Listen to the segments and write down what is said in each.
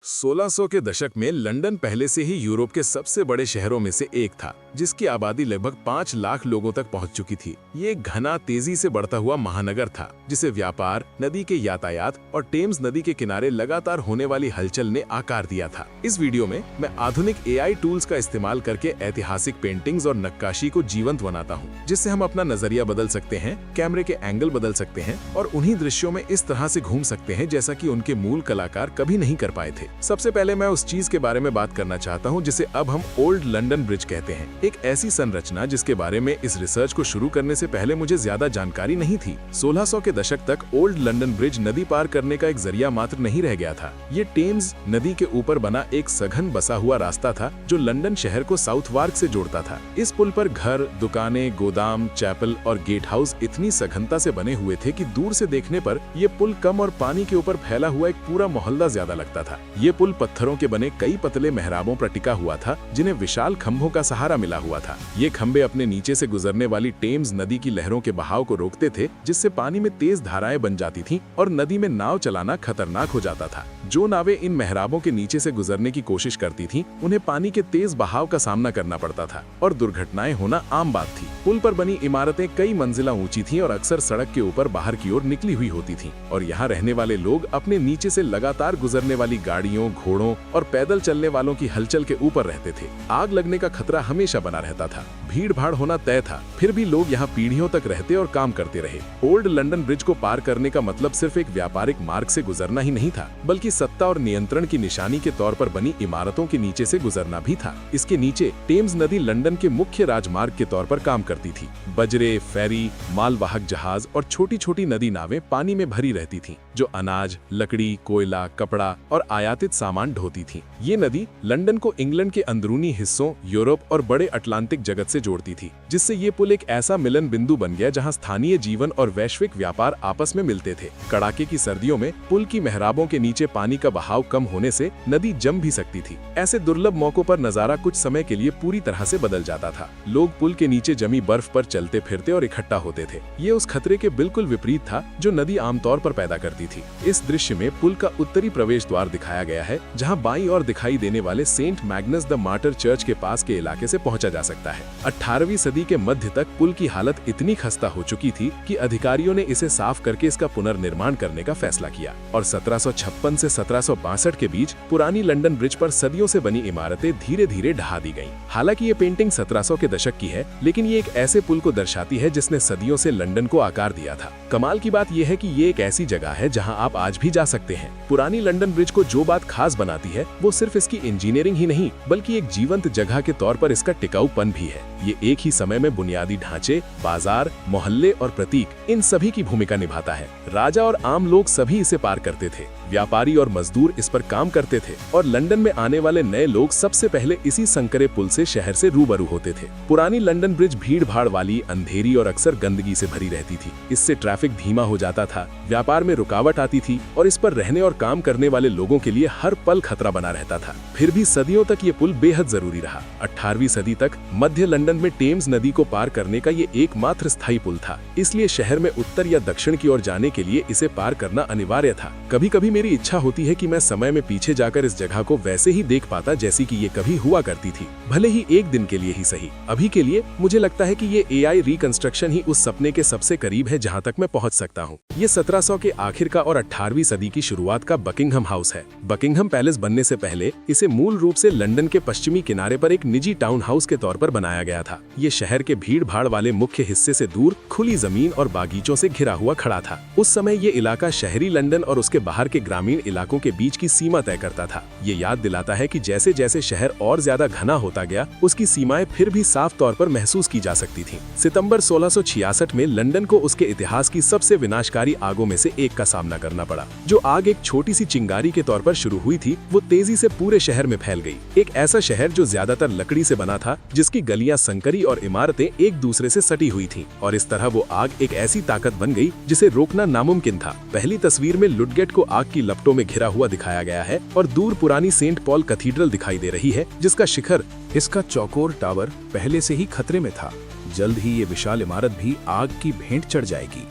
1600 के दशक में लंदन पहले से ही यूरोप के सबसे बड़े शहरों में से एक था, जिसकी आबादी लगभग 5 लाख लोगों तक पहुंच चुकी थी। ये एक घना, तेजी से बढ़ता हुआ महानगर था, जिसे व्यापार, नदी के यातायात और टेम्स नदी के किनारे लगातार होने वाली हलचल ने आकार दिया था। इस वीडियो में मैं आधुनिक AI टूल्स का इस्तेमाल करके ऐतिहासिक पेंटिंग्स और नक्काशी को जीवंत बनाता हूँ, जिससे हम अपना नजरिया बदल सकते हैं, कैमरे के एंगल बदल सकते हैं और उन्हीं दृश्यों में इस तरह से घूम सकते हैं जैसा कि उनके मूल कलाकार कभी नहीं कर पाए थे। सबसे पहले मैं उस चीज के बारे में बात करना चाहता हूं जिसे अब हम ओल्ड लंदन ब्रिज कहते हैं। एक ऐसी संरचना जिसके बारे में इस रिसर्च को शुरू करने से पहले मुझे ज्यादा जानकारी नहीं थी। 1600 के दशक तक ओल्ड लंदन ब्रिज नदी पार करने का एक जरिया मात्र नहीं रह गया था। ये टेम्स नदी के ऊपर बना एक सघन बसा हुआ रास्ता था जो लंदन शहर को साउथवार्क से जोड़ता था। इस पुल पर घर, दुकानें, गोदाम, चैपल और गेट हाउस इतनी सघनता से बने हुए थे कि दूर से देखने पर यह पुल कम और पानी के ऊपर फैला हुआ एक पूरा मोहल्ला ज्यादा लगता था। ये पुल पत्थरों के बने कई पतले मेहराबों पर टिका हुआ था, जिन्हें विशाल खंभों का सहारा मिला हुआ था। ये खंभे अपने नीचे से गुजरने वाली टेम्स नदी की लहरों के बहाव को रोकते थे, जिससे पानी में तेज धाराएं बन जाती थीं और नदी में नाव चलाना खतरनाक हो जाता था। जो नावें इन मेहराबों के नीचे से गुजरने की कोशिश करती थीं, उन्हें पानी के तेज बहाव का सामना करना पड़ता था और दुर्घटनाएं होना आम बात थी। पुल पर बनी इमारतें कई मंजिला ऊंची थीं और अक्सर सड़क के ऊपर बाहर की ओर निकली हुई होती थीं, और यहाँ रहने वाले लोग अपने नीचे से लगातार गुजरने वाली गाड़ियों, घोड़ों और पैदल चलने वालों की हलचल के ऊपर रहते थे। आग लगने का खतरा हमेशा बना रहता था। भीड़ भाड़ होना तय था, फिर भी लोग यहाँ पीढ़ियों तक रहते और काम करते रहे। ओल्ड लंदन ब्रिज को पार करने का मतलब सिर्फ एक व्यापारिक मार्ग से गुजरना ही नहीं था, बल्कि सत्ता और नियंत्रण की निशानी के तौर पर बनी इमारतों के नीचे से गुजरना भी था। इसके नीचे टेम्स नदी लंदन के मुख्य राजमार्ग के तौर पर काम करती थी। बजरे, फेरी, मालवाहक जहाज और छोटी छोटी नदी नावें पानी में भरी रहती थीं, जो अनाज, लकड़ी, कोयला, कपड़ा और आयातित सामान ढोती थीं। ये नदी लंदन को इंग्लैंड के अंदरूनी हिस्सों, यूरोप और बड़े अटलांटिक जगत से जोड़ती थी, जिससे ये पुल एक ऐसा मिलन बिंदु बन गया जहां स्थानीय जीवन और वैश्विक व्यापार आपस में मिलते थे। कड़ाके की सर्दियों में पुल की मेहराबों के नीचे पानी का बहाव कम होने से नदी जम भी सकती थी। ऐसे दुर्लभ मौकों पर नजारा कुछ समय के लिए पूरी तरह से बदल जाता था। लोग पुल के नीचे जमी बर्फ पर चलते फिरते और इकट्ठा होते थे। ये उस खतरे के बिल्कुल विपरीत था जो नदी आमतौर पर पैदा करती थी। इस दृश्य में पुल का उत्तरी प्रवेश द्वार दिखाया गया है, जहां बाईं ओर दिखाई देने वाले Saint Magnus the Martyr church के पास के इलाके से पहुंचा जा सकता है। 18वीं सदी के मध्य तक पुल की हालत इतनी खस्ता हो चुकी थी कि अधिकारियों ने इसे साफ करके इसका पुनर्निर्माण करने का फैसला किया, और 1756 से 1762 के बीच पुरानी लंदन ब्रिज पर सदियों से बनी इमारतें धीरे धीरे ढहा दी गईं। हालांकि ये पेंटिंग 1700 के दशक की है, लेकिन ये एक ऐसे पुल को दर्शाती है जिसने सदियों से लंदन को आकार दिया था। कमाल की बात यह है कि ये एक ऐसी जगह है जहां आप आज भी जा सकते हैं। पुरानी लंदन ब्रिज को जो बात खास बनाती है वो सिर्फ इसकी इंजीनियरिंग ही नहीं, बल्कि एक जीवंत जगह के तौर पर इसका टिकाऊपन भी है। ये एक ही समय में बुनियादी ढांचे, बाजार, मोहल्ले और प्रतीक, इन सभी की भूमिका निभाता है। राजा और आम लोग सभी इसे पार करते थे, व्यापारी और मजदूर इस पर काम करते थे, और लंदन में आने वाले नए लोग सबसे पहले इसी संकरे पुल से शहर से रूबरू होते थे। पुरानी लंदन ब्रिज भीड़ भाड़ वाली, अंधेरी और अक्सर गंदगी से भरी रहती थी। इससे ट्रैफिक धीमा हो जाता था, व्यापार में रुकावट आती थी और इस पर रहने और काम करने वाले लोगों के लिए हर पल खतरा बना रहता था। फिर भी सदियों तक ये पुल बेहद जरूरी रहा। 18वीं सदी तक मध्य लंदन में टेम्स नदी को पार करने का ये एकमात्र स्थायी पुल था, इसलिए शहर में उत्तर या दक्षिण की ओर जाने के लिए इसे पार करना अनिवार्य था। कभी कभी मेरी इच्छा होती है कि मैं समय में पीछे जाकर इस जगह को वैसे ही देख पाता जैसी कि ये कभी हुआ करती थी, भले ही एक दिन के लिए ही सही। अभी के लिए मुझे लगता है कि ये AI रिकंस्ट्रक्शन ही उस सपने के सबसे करीब है जहां तक मैं पहुंच सकता हूं। ये 1700 के आखिर का और 18वीं सदी की शुरुआत का बकिंघम हाउस है। बकिंघम पैलेस बनने से पहले इसे मूल रूप से लंदन के पश्चिमी किनारे पर एक निजी टाउन हाउस के तौर पर बनाया गया था। ये शहर के भीड़ भाड़ वाले मुख्य हिस्से से दूर खुली जमीन और बागीचों से घिरा हुआ खड़ा था। उस समय ये इलाका शहरी लंदन और उसके बाहर के ग्रामीण इलाकों के बीच की सीमा तय करता था। ये याद दिलाता है कि जैसे जैसे शहर और ज्यादा घना होता गया, उसकी सीमाएं फिर भी साफ तौर पर महसूस की जा सकती थीं। सितंबर 1666 में लंदन को उसके इतिहास की सबसे विनाशकारी आगों में से एक का सामना करना पड़ा। जो आग एक छोटी सी चिंगारी के तौर पर शुरू हुई थी, वो तेजी से पूरे शहर में फैल गई। एक ऐसा शहर जो ज्यादातर लकड़ी से बना था, जिसकी गलियां संकरी और इमारतें एक दूसरे से सटी हुई थीं, और इस तरह वो आग एक ऐसी ताकत बन गई जिसे रोकना नामुमकिन था। पहली तस्वीर में लुडगेट को आग की लपटों में घिरा हुआ दिखाया गया है और दूर पुरानी सेंट पॉल कैथेड्रल दिखाई दे रही है, जिसका शिखर, इसका चौकोर टावर पहले से ही खतरे में था। जल्द ही ये विशाल इमारत भी आग की भेंट चढ़ जाएगी।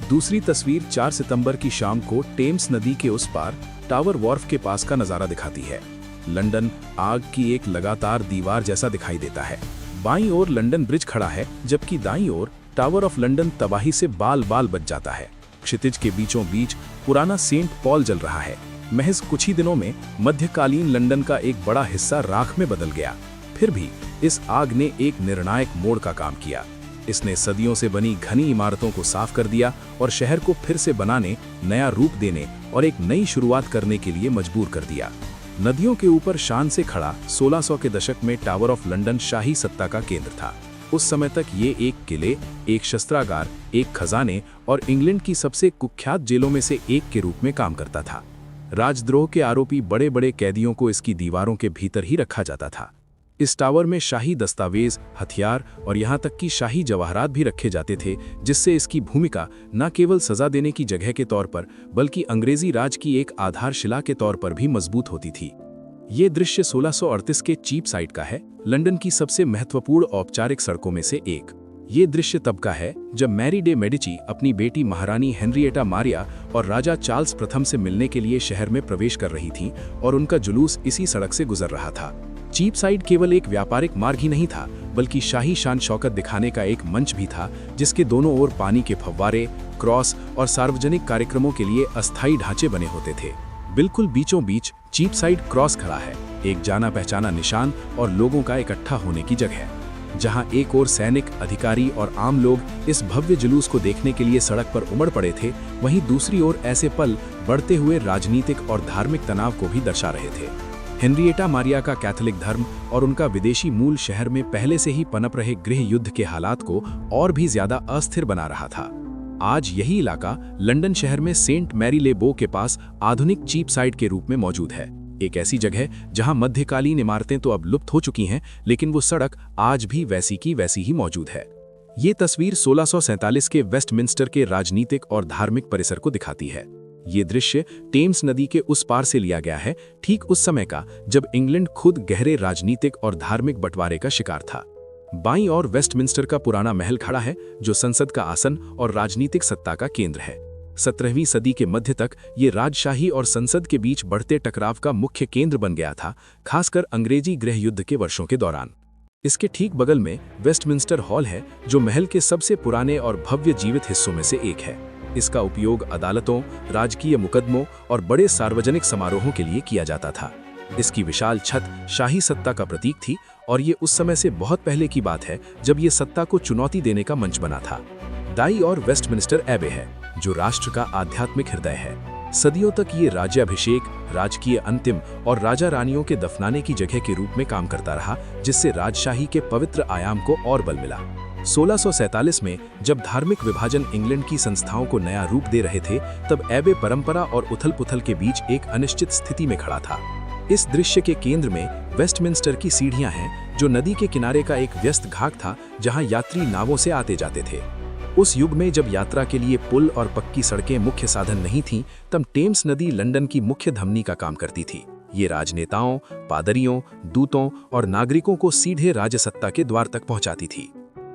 दूसरी तस्वीर 4 सितंबर की शाम को टेम्स नदी के उस पार टावर वॉर्फ के पास का नजारा दिखाती है। लंदन आग की एक लगातार दीवार जैसा दिखाई देता है। बाईं ओर लंदन ब्रिज खड़ा है, जबकि दाईं ओर टावर ऑफ लंदन तबाही से बाल बाल बच जाता है। क्षितिज के बीचों बीच पुराना सेंट पॉल जल रहा है। महज कुछ ही दिनों में मध्यकालीन लंदन का एक बड़ा हिस्सा राख में बदल गया। फिर भी इस आग ने एक निर्णायक मोड़ का काम किया। इसने सदियों से बनी घनी इमारतों को साफ कर दिया और शहर को फिर से बनाने, नया रूप देने और एक नई शुरुआत करने के लिए मजबूर कर दिया। नदियों के ऊपर शान से खड़ा 1600 के दशक में टावर ऑफ लंदन शाही सत्ता का केंद्र था। उस समय तक ये एक किले, एक शस्त्रागार, एक खजाने और इंग्लैंड की सबसे कुख्यात जेलों में से एक के रूप में काम करता था। राजद्रोह के आरोपी बड़े बड़े कैदियों को इसकी दीवारों के भीतर ही रखा जाता था। इस टावर में शाही दस्तावेज, हथियार और यहाँ तक कि शाही जवाहरात भी रखे जाते थे, जिससे इसकी भूमिका न केवल सजा देने की जगह के तौर पर बल्कि अंग्रेजी राज की एक आधारशिला के तौर पर भी मजबूत होती थी। ये दृश्य 1638 के चीप साइड का है, लंदन की सबसे महत्वपूर्ण औपचारिक सड़कों में से एक। ये दृश्य तब का है जब मैरी डे मेडिची अपनी बेटी महारानी हेनरिएटा मारिया और राजा चार्ल्स प्रथम से मिलने के लिए शहर में प्रवेश कर रही थीं और उनका जुलूस इसी सड़क से गुजर रहा था। चीप साइड केवल एक व्यापारिक मार्ग ही नहीं था, बल्कि शाही शान शौकत दिखाने का एक मंच भी था, जिसके दोनों ओर पानी के फव्वारे, क्रॉस और सार्वजनिक कार्यक्रमों के लिए अस्थायी ढांचे बने होते थे। बिल्कुल बीचों बीच चीप साइड क्रॉस खड़ा है, एक जाना पहचाना निशान और लोगों का इकट्ठा होने की जगह, जहां एक ओर सैनिक, अधिकारी और आम लोग इस भव्य जुलूस को देखने के लिए सड़क पर उमड़ पड़े थे, वहीं दूसरी ओर ऐसे पल बढ़ते हुए राजनीतिक और धार्मिक तनाव को भी दर्शा रहे थे। हेनरिएटा मारिया का कैथोलिक धर्म और उनका विदेशी मूल शहर में पहले से ही पनप रहे गृह युद्ध के हालात को और भी ज्यादा अस्थिर बना रहा था। आज यही इलाका लंदन शहर में सेंट मैरी ले बो के पास आधुनिक चीप साइड के रूप में मौजूद है, एक ऐसी जगह जहां मध्यकालीन इमारतें तो अब लुप्त हो चुकी हैं, लेकिन वो सड़क आज भी वैसी की वैसी ही मौजूद है। ये तस्वीर 1647 के वेस्टमिंस्टर के राजनीतिक और धार्मिक परिसर को दिखाती है। ये दृश्य टेम्स नदी के उस पार से लिया गया है, ठीक उस समय का जब इंग्लैंड खुद गहरे राजनीतिक और धार्मिक बंटवारे का शिकार था। बाईं ओर वेस्टमिंस्टर का पुराना महल खड़ा है, जो संसद का आसन और राजनीतिक सत्ता का केंद्र है। 17वीं सदी के मध्य तक ये राजशाही और संसद के बीच बढ़ते टकराव का मुख्य केंद्र बन गया था, खासकर अंग्रेजी गृह युद्ध के वर्षों के दौरान। इसके ठीक बगल में वेस्टमिंस्टर हॉल है, जो महल के सबसे पुराने और भव्य जीवित हिस्सों में से एक है। इसका उपयोग अदालतों, राजकीय मुकदमों और बड़े सार्वजनिक समारोहों के लिए किया जाता था। इसकी विशाल छत शाही सत्ता का प्रतीक थी और ये उस समय से बहुत पहले की बात है जब ये सत्ता को चुनौती देने का मंच बना था। दाईं ओर वेस्टमिंस्टर एबे है, जो राष्ट्र का आध्यात्मिक हृदय है। सदियों तक ये राज्याभिषेक, राजकीय अंतिम और राजा रानियों के दफनाने की जगह के रूप में काम करता रहा, जिससे राजशाही के पवित्र आयाम को और बल मिला। 1647 में जब धार्मिक विभाजन इंग्लैंड की संस्थाओं को नया रूप दे रहे थे, तब एबे परंपरा और उथल-पुथल के बीच एक अनिश्चित स्थिति में खड़ा था। इस दृश्य के केंद्र में वेस्टमिंस्टर की सीढ़ियां हैं, जो नदी के किनारे का एक व्यस्त घाट था, जहां यात्री नावों से आते जाते थे। उस युग में जब यात्रा के लिए पुल और पक्की सड़कें मुख्य साधन नहीं थीं, तब टेम्स नदी लंदन की मुख्य धमनी का काम करती थी। ये राजनेताओं, पादरियों, दूतों और नागरिकों को सीधे राजसत्ता के द्वार तक पहुंचाती थी।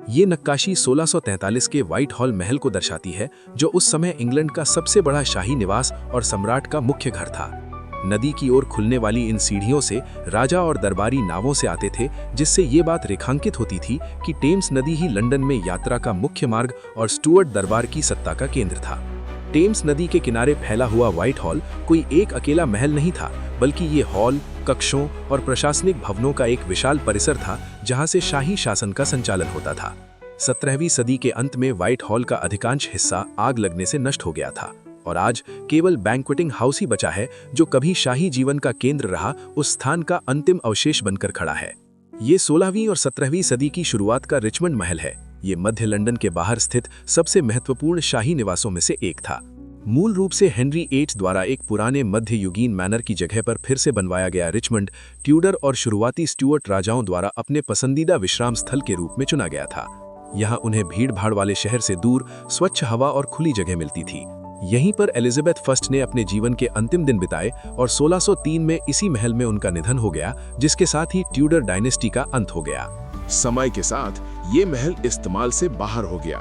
ये नक्काशी 1643 के व्हाइट हॉल महल को दर्शाती है, जो उस समय इंग्लैंड का सबसे बड़ा शाही निवास और सम्राट का मुख्य घर था। नदी की ओर खुलने वाली इन सीढ़ियों से राजा और दरबारी नावों से आते थे, जिससे ये बात रेखांकित होती थी कि टेम्स नदी ही लंदन में यात्रा का मुख्य मार्ग और स्टुअर्ट दरबार की सत्ता का केंद्र था। टेम्स नदी के किनारे फैला हुआ व्हाइट हॉल कोई एक अकेला महल नहीं था, बल्कि ये हॉल, कक्षों और प्रशासनिक भवनों का एक विशाल परिसर था, जहां से शाही शासन का संचालन होता था। 17वीं सदी के अंत में व्हाइट हॉल का अधिकांश हिस्सा आग लगने से नष्ट हो गया था और आज केवल बैंक्वेटिंग हाउस ही बचा है, जो कभी शाही जीवन का केंद्र रहा उस स्थान का अंतिम अवशेष बनकर खड़ा है। ये 16वीं और 17वीं सदी की शुरुआत का रिचमंड महल है। ये मध्य लंदन के बाहर स्थित सबसे महत्वपूर्ण शाही निवासों में से एक था। मूल रूप से हेनरी 8 द्वारा एक पुराने मध्ययुगीन मैनर की जगह पर फिर से बनवाया गया रिचमंड, ट्यूडर और शुरुआती स्टुअर्ट राजाओं द्वारा अपने पसंदीदा विश्राम स्थल के रूप में चुना गया था। यहाँ उन्हें भीड़-भाड़ वाले शहर से दूर स्वच्छ हवा और खुली जगह मिलती थी। यहीं पर एलिजाबेथ फर्स्ट ने अपने जीवन के अंतिम दिन बिताए और 1603 में इसी महल में उनका निधन हो गया, जिसके साथ ही ट्यूडर डायनेस्टी का अंत हो गया। समय के साथ ये महल इस्तेमाल से बाहर हो गया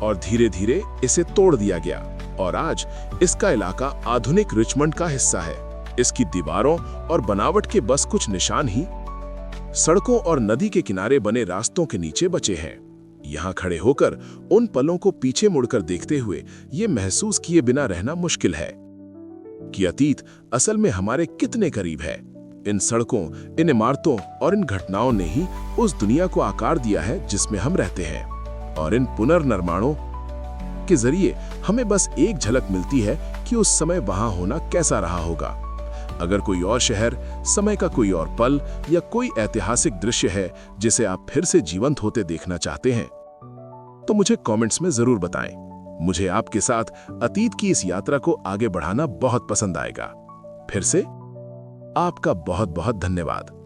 और धीरे धीरे इसे तोड़ दिया गया और आज इसका इलाका आधुनिक रिचमंड का हिस्सा है। इसकी दीवारों और बनावट के बस कुछ निशान ही सड़कों और नदी के किनारे बने रास्तों के नीचे बचे हैं। यहाँ खड़े होकर उन पलों को पीछे मुड़कर देखते हुए ये महसूस किए बिना रहना मुश्किल है कि अतीत असल में हमारे कितने करीब है। इन सड़कों, इन इमारतों और इन घटनाओं ने ही उस दुनिया को आकार दिया है जिसमें हम रहते हैं। और इन पुनर्निर्माणों के जरिए हमें बस एक झलक मिलती है कि उस समय वहां होना कैसा रहा होगा। अगर कोई और शहर, समय का कोई और पल या कोई ऐतिहासिक दृश्य है जिसे आप फिर से जीवंत होते देखना चाहते हैं, तो मुझे कमेंट्स में जरूर बताएं। मुझे आपके साथ अतीत की इस यात्रा को आगे बढ़ाना बहुत पसंद आएगा। फिर से आपका बहुत बहुत धन्यवाद।